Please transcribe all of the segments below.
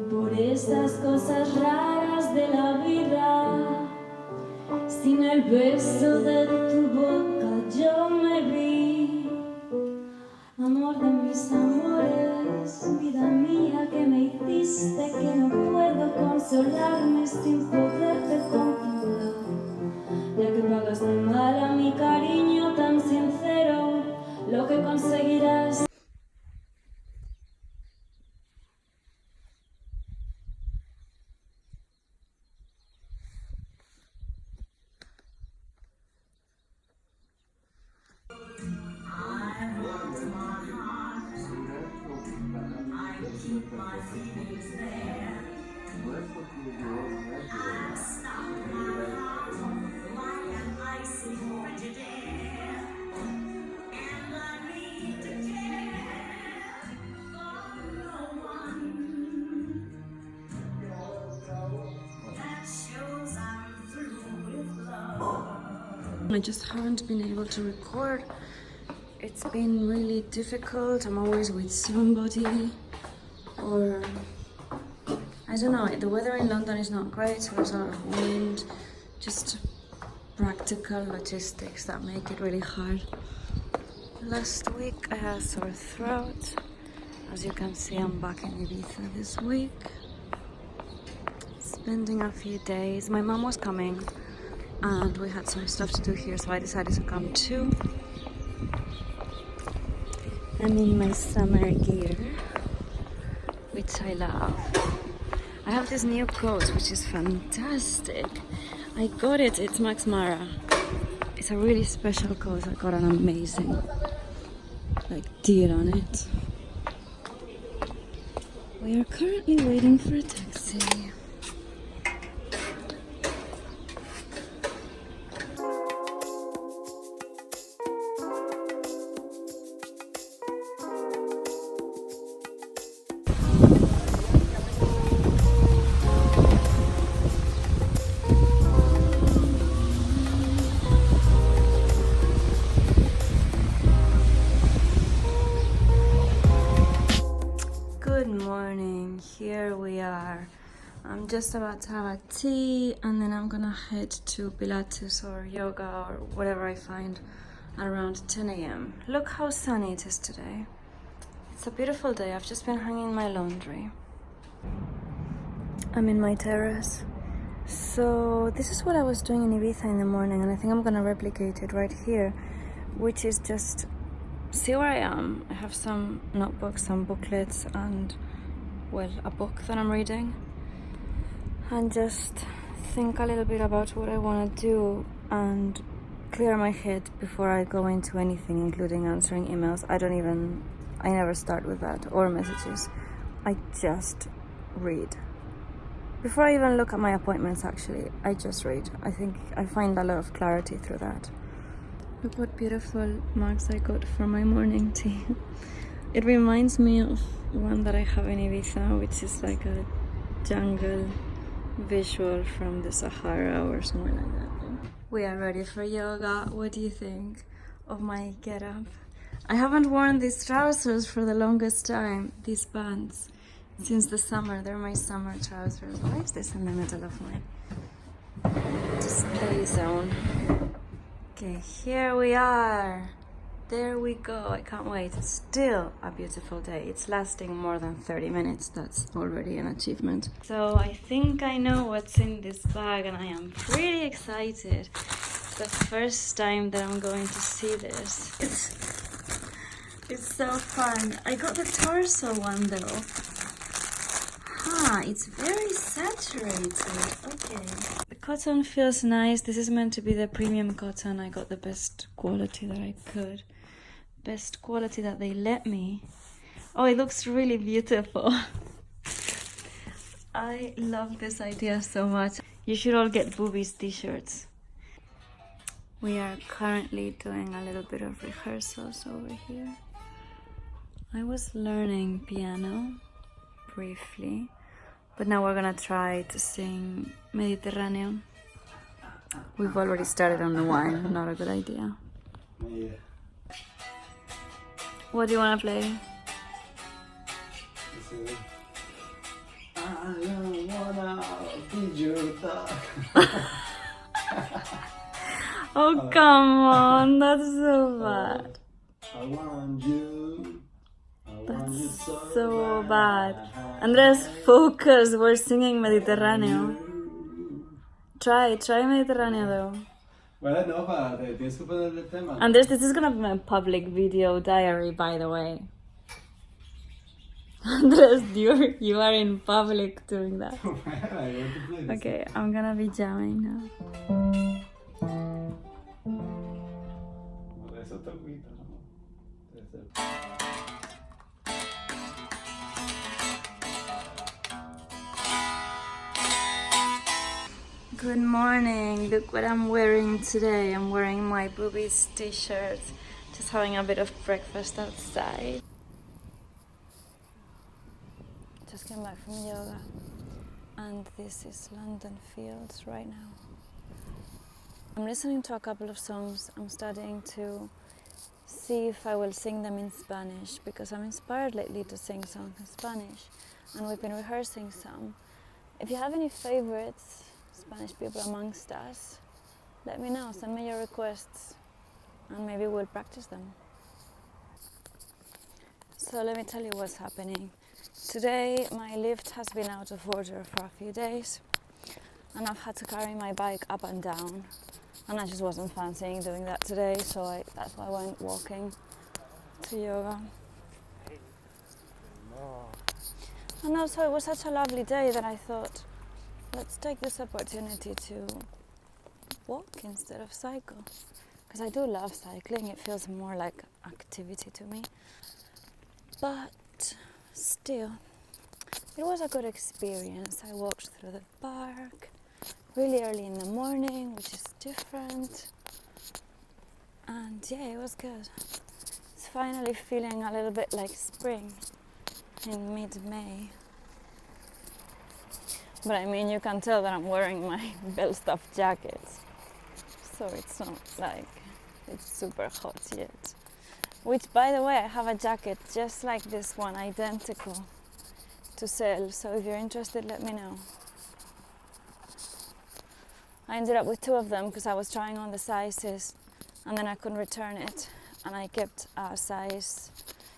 por estas cosas raras de la vida. Sin el beso de tu boca yo me vi. Amor de mis amores, vida mía que me hiciste, que no puedo consolarme sin poderte contemplar. Ya que pagas de mal a mi cariño tan sincero, lo que conseguirás. I just haven't been able to record. It's been really difficult. I'm always with somebody, or I don't know. The weather in London is not great, so there's a lot of wind. Just practical logistics that make it really hard. Last week I had a sore throat. As you can see, I'm back in Ibiza this week, spending a few days. My mom was coming and we had some stuff to do here, so I decided to come too. I'm in my summer gear, which I love. I have this new coat, which is fantastic. I got it, it's Max Mara. It's a really special coat. I got an amazing deal on it. We are currently waiting for a taxi. Good morning, here we are. I'm just about to have a tea and then I'm gonna head to Pilates or yoga or whatever I find at around 10 a.m. Look how sunny it is today. It's a beautiful day. I've just been hanging my laundry. I'm in my terrace. So this is what I was doing in Ibiza in the morning, and I think I'm gonna replicate it right here, which is just see where I am. I have some notebooks, some booklets, and well, a book that I'm reading, and just think a little bit about what I want to do and clear my head before I go into anything, including answering emails. I never start with that, or messages. I just read. Before I even look at my appointments, actually, I just read. I think I find a lot of clarity through that. Look what beautiful mugs I got for my morning tea. It reminds me of one that I have in Ibiza, which is like a jungle visual from the Sahara or somewhere like that. We are ready for yoga. What do you think of my getup? I haven't worn these trousers for the longest time, these pants, since the summer. They're my summer trousers. Why is this in the middle of my display zone? Okay, here we are. There we go. I can't wait. It's still a beautiful day. It's lasting more than 30 minutes. That's already an achievement. So I think I know what's in this bag and I am pretty excited. It's the first time that I'm going to see this. It's so fun. I got the torso one though. It's very saturated. Okay. The cotton feels nice. This is meant to be the premium cotton. I got the best quality that I could. Best quality that they let me. Oh, it looks really beautiful. I love this idea so much. You should all get boobies t-shirts. We are currently doing a little bit of rehearsals over here. I was learning piano briefly, but now we're gonna try to sing Mediterranean. We've already started on the wine, not a good idea. Yeah. What do you wanna play? thought. Oh, come on, that's so bad. I want you. I want you So bad. Andres, focus, we're singing Mediterráneo. Try Mediterráneo though. Bueno, no, tienes que poner el tema. Andres, this is gonna be my public video diary, by the way. Andres, you are in public doing that. I want to play this. Okay, I'm gonna be jamming now. Eso te agüita, ¿no? Good morning. Look what I'm wearing today. I'm wearing my boobies t-shirt. Just having a bit of breakfast outside. Just came back from yoga. And this is London Fields right now. I'm listening to a couple of songs. I'm studying to see if I will sing them in Spanish because I'm inspired lately to sing songs in Spanish. And we've been rehearsing some. If you have any favorites, Spanish people amongst us, let me know, send me your requests and maybe we'll practice them. So let me tell you what's happening. Today my lift has been out of order for a few days and I've had to carry my bike up and down and I just wasn't fancying doing that today, so that's why I went walking to yoga. And also it was such a lovely day that I thought, let's take this opportunity to walk instead of cycle. Because I do love cycling, it feels more like activity to me. But still, it was a good experience. I walked through the park really early in the morning, which is different. And yeah, it was good. It's finally feeling a little bit like spring in mid-May. But I mean, you can tell that I'm wearing my bell-stuffed jacket, so it's not like it's super hot yet. Which, by the way, I have a jacket just like this one, identical, to sell, so if you're interested, let me know. I ended up with two of them because I was trying on the sizes and then I couldn't return it, and I kept a size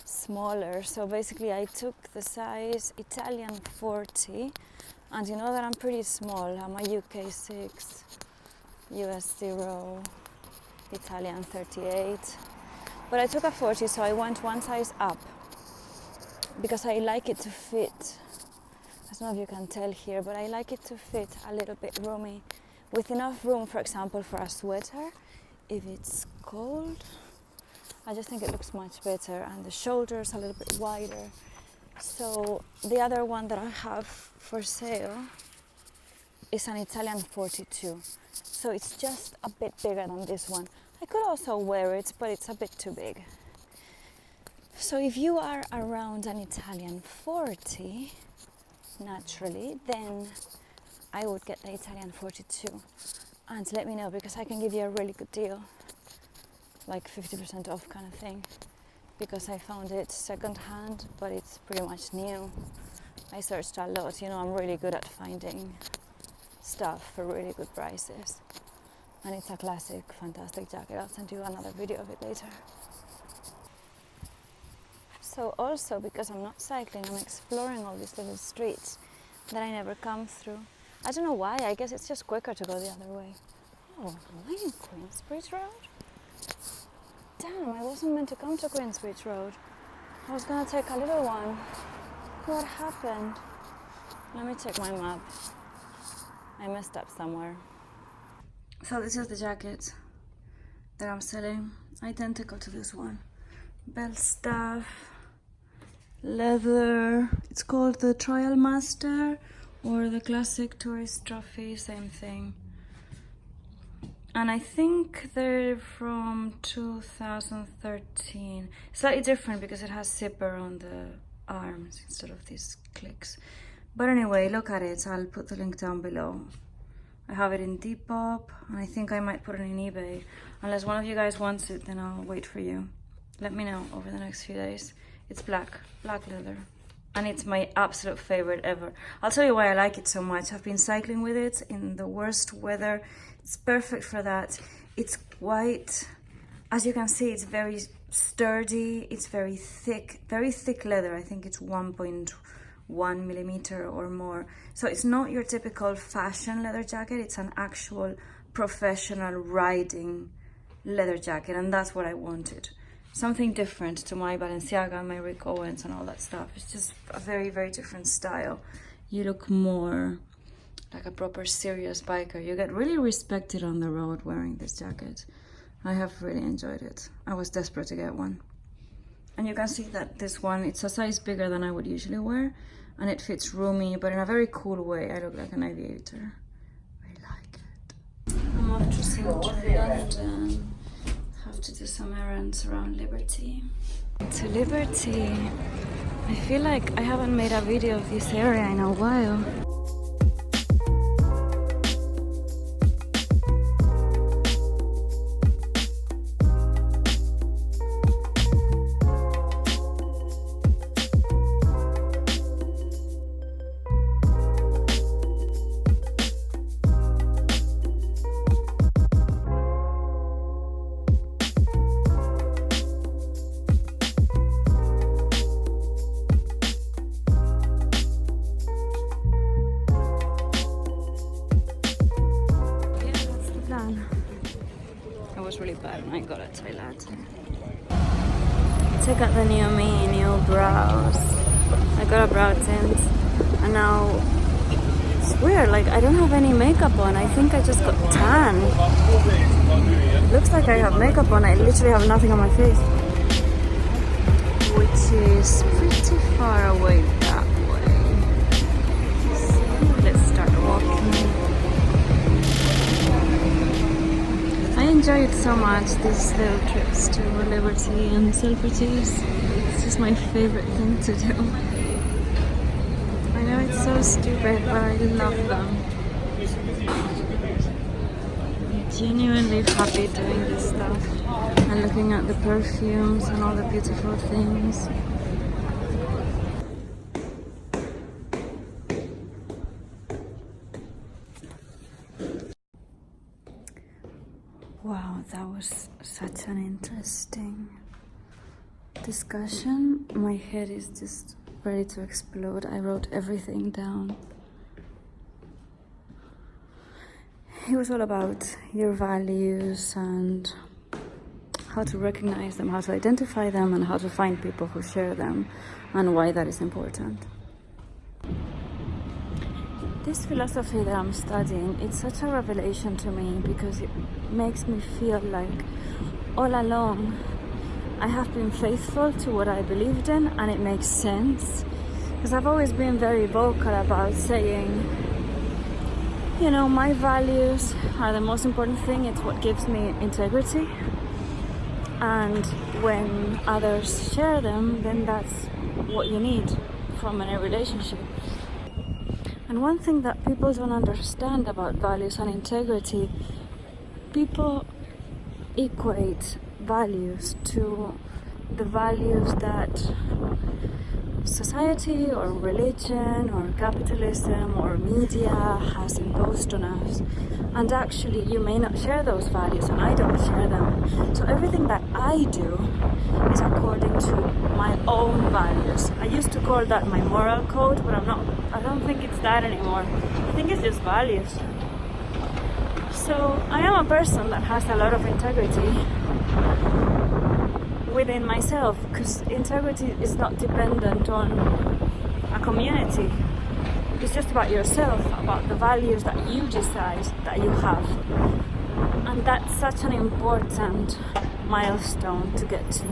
smaller. So basically I took the size Italian 40, and you know that I'm pretty small. I'm a UK 6, US 0, Italian 38. But I took a 40, so I went one size up because I like it to fit. I don't know if you can tell here, but I like it to fit a little bit roomy, with enough room, for example, for a sweater if it's cold. I just think it looks much better, and the shoulders a little bit wider. So the other one that I have for sale is an Italian 42. So it's just a bit bigger than this one. I could also wear it, but it's a bit too big. So if you are around an Italian 40, naturally, then I would get the Italian 42. And let me know, because I can give you a really good deal, like 50% off kind of thing. Because I found it second-hand, but it's pretty much new. I searched a lot, you know, I'm really good at finding stuff for really good prices. And it's a classic, fantastic jacket. I'll send you another video of it later. So also, because I'm not cycling, I'm exploring all these little streets that I never come through. I don't know why, I guess it's just quicker to go the other way. Oh, am I in Queensbridge Road? Damn, I wasn't meant to come to Queensbridge Road. I was gonna take a little one. What happened? Let me check my map. I messed up somewhere. So this is the jacket that I'm selling. Identical to this one. Bell stuff, leather. It's called the Trial Master or the Classic Tourist Trophy, same thing. And I think they're from 2013. Slightly different because it has zipper on the arms instead of these clicks. But anyway, look at it. I'll put the link down below. I have it in Depop, and I think I might put it in eBay. Unless one of you guys wants it, then I'll wait for you. Let me know over the next few days. It's black leather. and it's my absolute favorite ever. I'll tell you why I like it so much. I've been cycling with it in the worst weather. It's perfect for that. It's white. As you can see, it's very sturdy. It's very thick leather. I think it's 1.1 millimeter or more. So it's not your typical fashion leather jacket. It's an actual professional riding leather jacket, and that's what I wanted. Something different to my Balenciaga and my Rick Owens and all that stuff. It's just a very, very different style. You look more like a proper serious biker. You get really respected on the road wearing this jacket. I have really enjoyed it. I was desperate to get one. And you can see that this one, it's a size bigger than I would usually wear, and it fits roomy, but in a very cool way. I look like an aviator. I like it. I'm off to Central London. Have to do some errands around Liberty. To Liberty. I feel like I haven't made a video of this area in a while. Really bad and I got a Thai latte. Check out the new me, new brows. I got a brow tint and now it's weird, like I don't have any makeup on. I think I just got tan. Looks like I have makeup on. I literally have nothing on my face, which is pretty far away that way. So let's start walking. I enjoy it so much, these little trips to Liberty and Selfridges. It's just my favorite thing to do. I know it's so stupid, but I love them. I'm genuinely happy doing this stuff and looking at the perfumes and all the beautiful things. Wow, that was such an interesting discussion. My head is just ready to explode. I wrote everything down. It was all about your values and how to recognize them, how to identify them, and how to find people who share them, and why that is important. This philosophy that I'm studying, it's such a revelation to me because it makes me feel like all along I have been faithful to what I believed in, and it makes sense because I've always been very vocal about saying, you know, my values are the most important thing. It's what gives me integrity, and when others share them, then that's what you need from any relationship. And one thing that people don't understand about values and integrity, people equate values to the values that society or religion or capitalism or media has imposed on us. And actually you may not share those values, and I don't share them. So everything that I do is according to my own values. I used to call that my moral code, but I don't think it's that anymore. I think it's just values. So I am a person that has a lot of integrity within myself, because integrity is not dependent on a community. It's just about yourself, about the values that you decide that you have. And that's such an important milestone to get to.